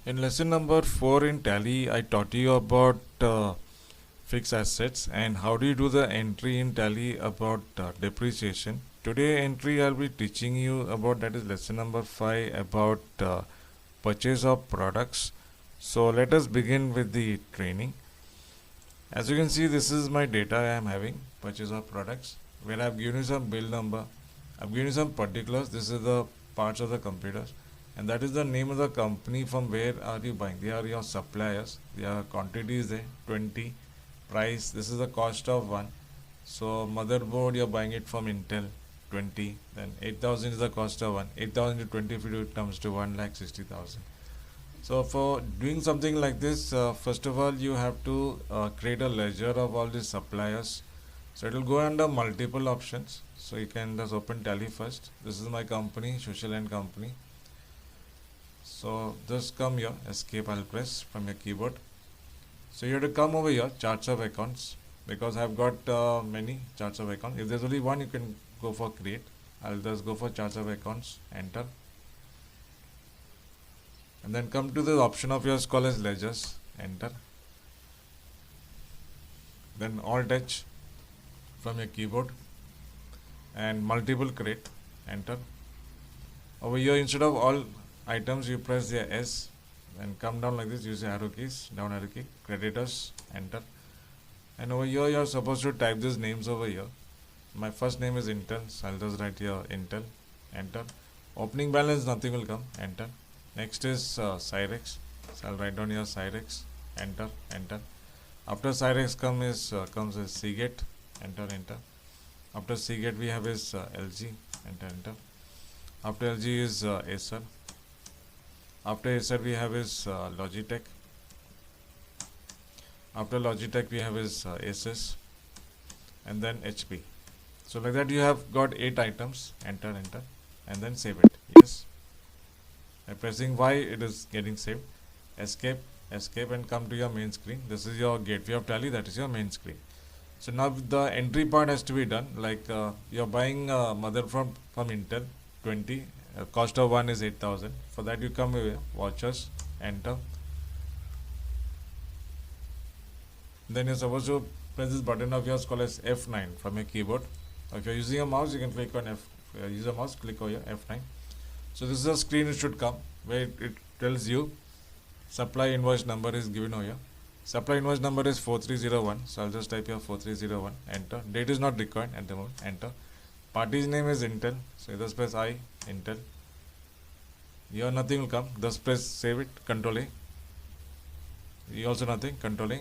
In lesson number 4 in Tally, I taught you about fixed assets and how do you do the entry in Tally about depreciation. Today entry I'll be teaching you about, that is lesson number 5, about purchase of products. So let us begin with the training. As you can see, this is my data I am having, purchase of products, where I have given you some bill number. I have given you some particulars. This is the parts of the computer, and that is the name of the company from where are you buying. They are your suppliers. Their quantity is there, 20. Price, this is the cost of one. So motherboard, you're buying it from Intel, 20. Then 8,000 is the cost of one. 8,000 to 20, if it comes to 1,60,000. So for doing something like this, first of all, you have to create a ledger of all these suppliers. So it will go under multiple options. So you can just open Tally first. This is my company, Social and Company. So just come here, escape I'll press from your keyboard. So you have to come over here, charts of accounts, because I've got many charts of accounts. If there's only one, you can go for create. I'll just go for charts of accounts, enter. And then come to the option of yours called as ledgers, enter. Then alt H from your keyboard and multiple create, enter. Over here, instead of all items, you press the S and come down like this, use the arrow keys, down arrow key, creditors, enter. And over here, you are supposed to type these names over here. My first name is Intel, so I'll just write here Intel, enter. Opening balance, nothing will come, enter. Next is Cyrex, so I'll write down here Cyrex, enter, enter. After Cyrex comes is Seagate, enter, enter. After Seagate we have is LG, enter, enter. After LG is Acer. After Acer we have is Logitech. After Logitech we have is Asus, and then HP. So like that you have got 8 items, enter, enter, and then save it. Yes. By pressing Y, it is getting saved. Escape, escape, and come to your main screen. This is your gateway of Tally, that is your main screen. So now the entry part has to be done. Like you're buying a mother from Intel, 20. Cost of one is 8,000. For that you come here, watchers, enter. Then you're supposed to press this button of yours called as F9 from your keyboard. If you're using a mouse, you can click on F. If you use a mouse, click over here, F9. So this is a screen it should come where it tells you supply invoice number is given over here. Supply invoice number is 4301. So I'll just type here 4301, enter. Date is not required at the moment, enter. Party's name is Intel. So you just press I, Intel. Here nothing will come. Just press save it, Control A. Here also nothing, Control A.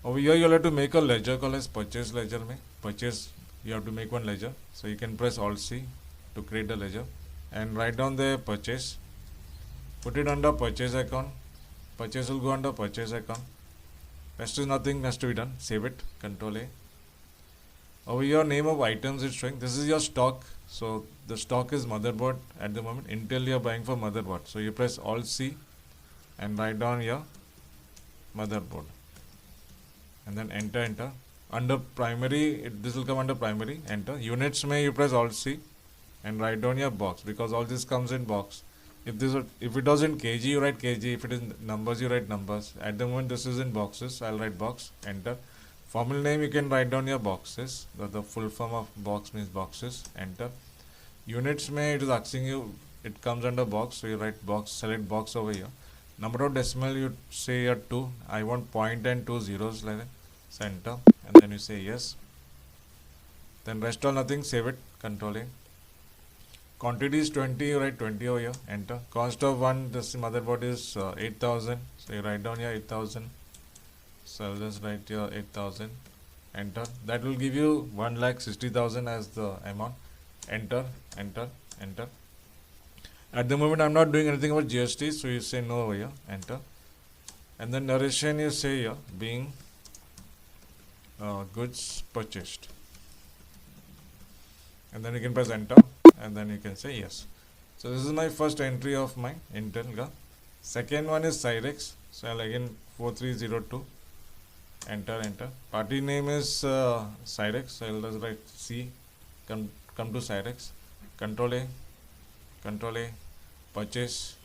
Over here you'll have to make a ledger called as purchase ledger. Purchase, you have to make one ledger. So you can press Alt C to create the ledger and write down the purchase. Put it under purchase account. Purchase will go under purchase account. Rest is nothing has to be done. Save it, Control A. Over here name of items is showing. This is your stock. So the stock is motherboard at the moment. Intel you are buying for motherboard. So you press Alt C and write down your motherboard. And then enter, enter. Under primary, this will come under primary, enter. Units may you press Alt C and write down your box, because all this comes in box. If it was in kg, you write kg. If it is numbers, you write numbers. At the moment this is in boxes, I'll write box, enter. Formal name, you can write down your boxes. The full form of box means boxes, enter. Units may, it is asking you, it comes under box, so you write box, select box over here. Number of decimal, you say here 2. I want point and 2 zeros like that. So enter, and then you say yes. Then rest all nothing, save it, Control A. Quantity is 20, you write 20 over here, enter. Cost of one, this motherboard is 8,000. So you write down here 8,000. So I'll just write here 8,000, enter. That will give you 1,60,000 as the amount. Enter, enter, enter. At the moment I'm not doing anything about GST, so you say no over here, enter. And then narration you say here, being goods purchased. And then you can press enter, and then you can say yes. So this is my first entry of my Intel. Second one is Cyrex. So I'll again 4302, enter, enter. Party name is Cyrex. So I'll just write C, come to Cyrex, Control A, purchase,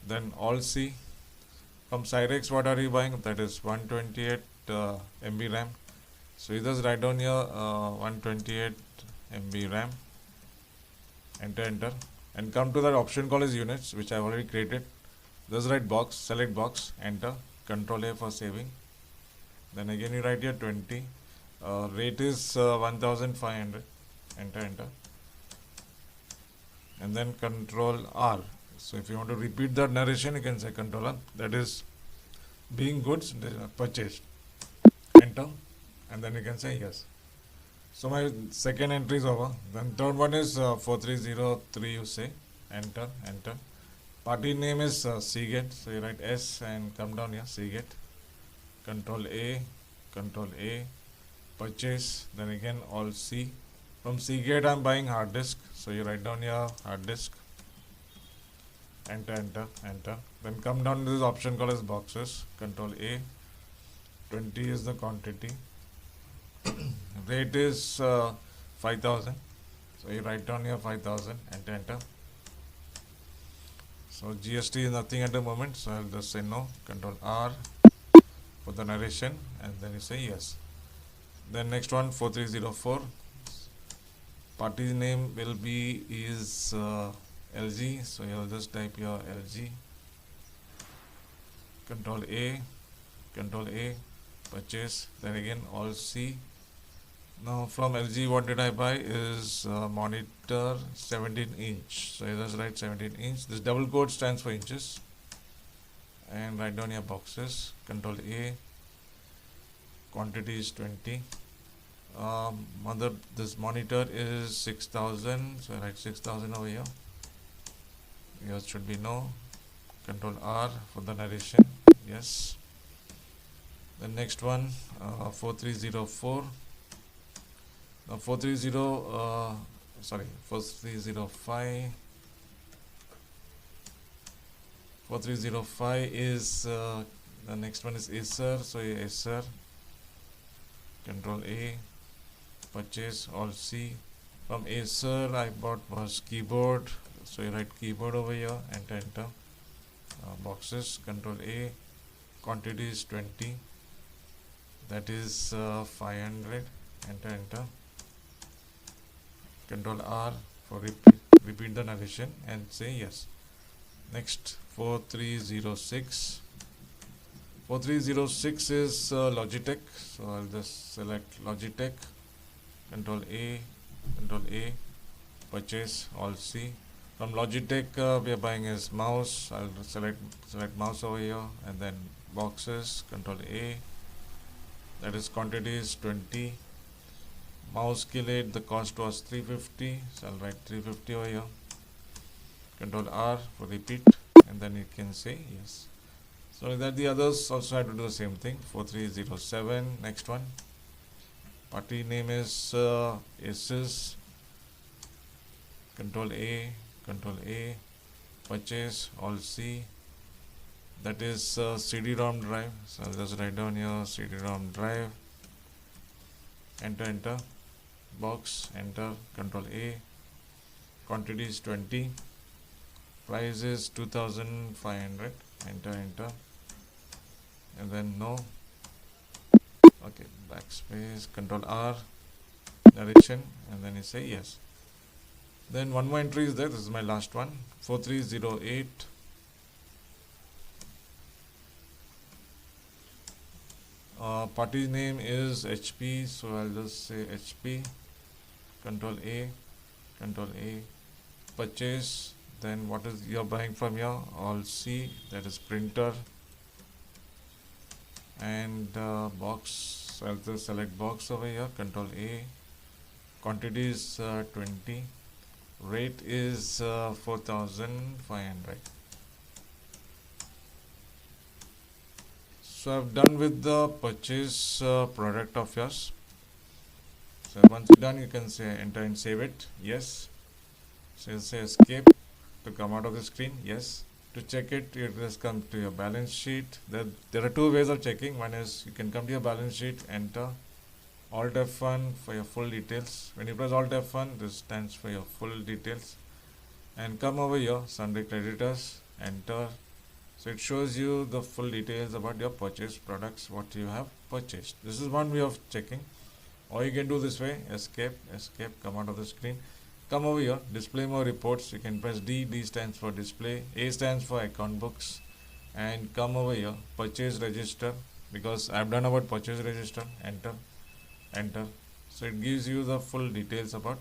then Alt C, From Cyrex, what are you buying? That is 128 MB RAM. So you just write down here 128 MB RAM, enter, and come to that option called as units, which I've already created. Just write box, select box, enter, Control A for saving. Then again you write here 20. Rate is 1500. Enter, and then Control R. So if you want to repeat that narration, you can say Control R. That is being goods purchased. Enter, and then you can say yes. So my second entry is over. Then third one is 4303. You say enter. Party name is Seagate. So you write S and come down here, Seagate. Control A, purchase. Then again all C. From Seagate I'm buying hard disk. So you write down here hard disk. Enter. Then come down to this option called as boxes. Control A. 20 is the quantity. Rate is 5000. So you write down here 5000. Enter. So GST is nothing at the moment, so I'll just say no. Control R for the narration, and then you say yes. Then next one, 4304. Party name will be is LG, so you'll just type your LG. Control A, purchase. Then again all C. Now from LG, what did I buy is monitor 17 inch. So you just write 17 inch. This double quote stands for inches. And write down your boxes. Control A. Quantity is 20. This monitor is 6000. So I write 6000 over here. Yours should be no. Control R for the narration. Yes. The next one, 4304. 4305. Is the next one is Acer. So Acer. Control A. Purchase all C. From Acer I bought was keyboard. So you write keyboard over here. Enter. Boxes. Control A. Quantity is 20. That is 500. Enter. Control R for repeat the narration and say yes. Next, 4306. 4306 is Logitech. So I'll just select Logitech. Control A, purchase all C. From Logitech, we are buying is mouse. I'll select mouse over here, and then boxes. Control A. That is quantity is 20. Mouse keyblade, the cost was 350. So I'll write 350 over here. Control R for repeat, and then you can say yes. So that the others also have to do the same thing. 4307. Next one. Party name is Asus. Control A, purchase all C. That is CD-ROM drive. So I'll just write down here CD-ROM drive. Enter. Box. Enter. Control A. Quantity is 20. Price is 2500. Enter. And then no. Okay, backspace. Control R. Narration, and then you say yes. Then one more entry is there. This is my last one. 4308. Party name is HP, so I'll just say HP. Control A, purchase. Then what is you're buying from here? All C, that is printer. And box, so I'll just select box over here. Control A. Quantity is 20. Rate is 4500. So I've done with the purchase product of yours. So once you're done, you can say enter and save it. Yes. So you say escape to come out of the screen. Yes. To check it, you just come to your balance sheet. There are two ways of checking. One is you can come to your balance sheet, enter Alt F1 for your full details. When you press Alt F1, this stands for your full details. And come over here, sundry creditors, enter So it shows you the full details about your purchased products, what you have purchased. This is one way of checking. Or you can do this way, escape, come out of the screen. Come over here, display more reports. You can press D. D stands for display, A stands for account books, and come over here, purchase register, because I've done about purchase register. Enter, enter. So it gives you the full details about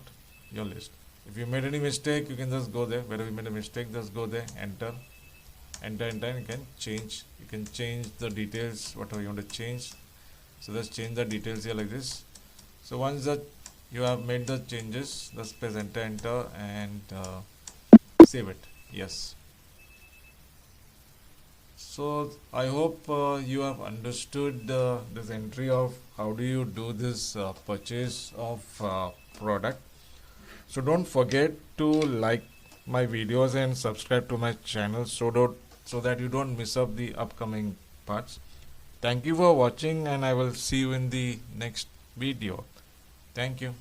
your list. If you made any mistake, you can just go there. Wherever you made a mistake, just go there, enter, enter, enter. You can change. You can change the details, whatever you want to change. So just change the details here like this. So once that you have made the changes, just press enter, enter, and save it. Yes. So I hope you have understood this entry of how do you do this purchase of product. So don't forget to like my videos and subscribe to my channel so that you don't miss up the upcoming parts. Thank you for watching, and I will see you in the next video. Thank you.